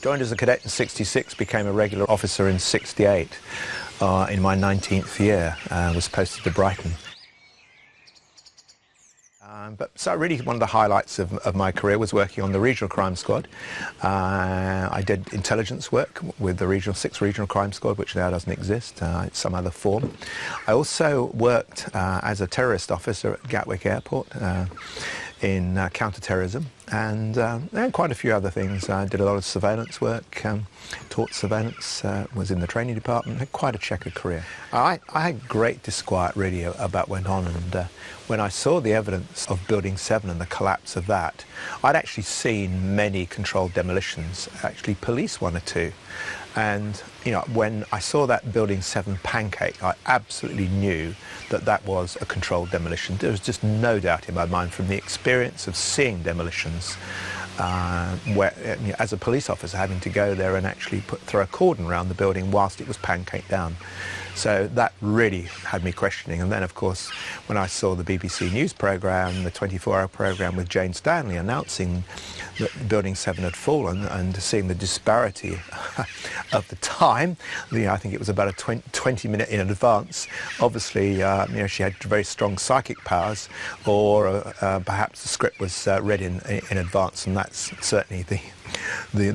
Joined as a cadet in '66, became a regular officer in '68. In my 19th year, was posted to Brighton. So really one of the highlights of my career was working on the Regional Crime Squad. I did intelligence work with the 6th Regional Crime Squad, which now doesn't exist, in some other form. I also worked as a terrorist officer at Gatwick Airport in counter-terrorism and quite a few other things. I did a lot of surveillance work, taught surveillance, was in the training department, had quite a checkered career. I had great disquiet really about what went on, and when I saw the evidence of Building 7 and the collapse of that, I'd actually seen many controlled demolitions, actually police one or two. And you know, when I saw that Building 7 pancake, I absolutely knew that that was a controlled demolition. There was just no doubt in my mind from the experience of seeing demolitions, where, you know, as a police officer, having to go there and actually throw a cordon around the building whilst it was pancaked down. So that really had me questioning. And then, of course, when I saw the BBC News programme, the 24-hour programme with Jane Stanley announcing that Building 7 had fallen, and seeing the disparity of the time, I think it was about a 20-minute in advance. Obviously, you know, she had very strong psychic powers, or perhaps the script was read in advance, and that's certainly the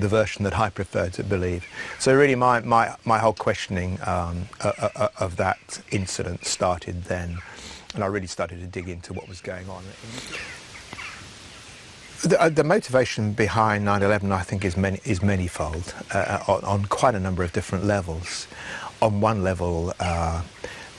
version that I prefer to believe. So really my whole questioning of that incident started then, and I really started to dig into what was going on. The motivation behind 9/11, I think, is manifold on quite a number of different levels. On one level,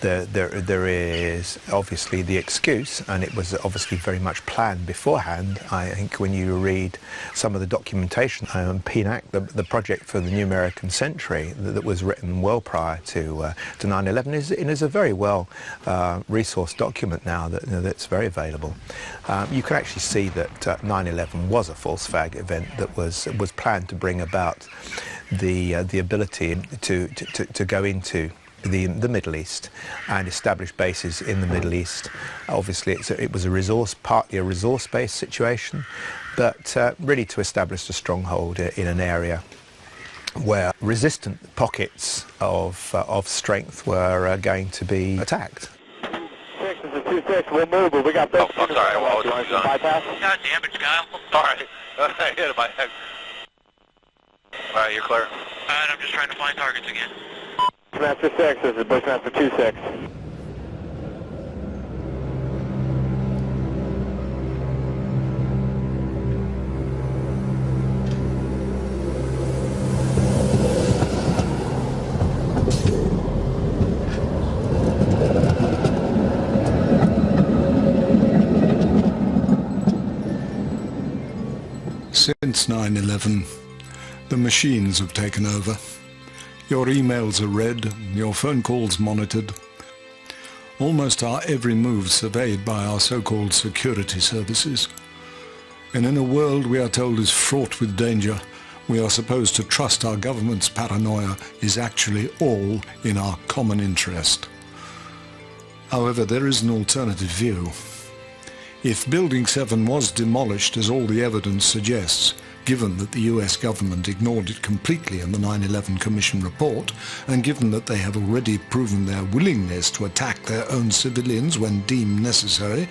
there is obviously the excuse, and it was obviously very much planned beforehand. I think when you read some of the documentation, PNAC, the project for the New American Century, that was written well prior to 9/11, is a very well resourced document now that's very available. You can actually see that 9/11 was a false flag event that was planned to bring about the ability to go into the Middle East and establish bases in the Middle East. Obviously it was partly a resource-based situation, but really to establish a stronghold in an area where resistant pockets of strength were going to be attacked. 6, this is 2-6, we'll move, but we got both. Oh, I'm sorry, what was the bypass? God damn it, Kyle. Alright, I hit it by head. Alright, you're clear. Alright, I'm just trying to find targets again. Bushmaster 6, this is Bushmaster 2-6. Since 9/11, the machines have taken over. Your emails are read, your phone calls monitored. Almost our every move surveyed by our so-called security services. And in a world we are told is fraught with danger, we are supposed to trust our government's paranoia is actually all in our common interest. However, there is an alternative view. If Building 7 was demolished, as all the evidence suggests, given that the US government ignored it completely in the 9/11 Commission report, and given that they have already proven their willingness to attack their own civilians when deemed necessary,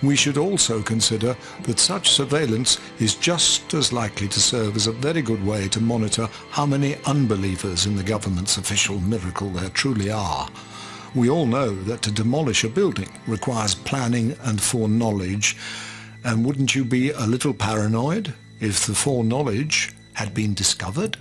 we should also consider that such surveillance is just as likely to serve as a very good way to monitor how many unbelievers in the government's official miracle there truly are. We all know that to demolish a building requires planning and foreknowledge, and wouldn't you be a little paranoid if the foreknowledge had been discovered?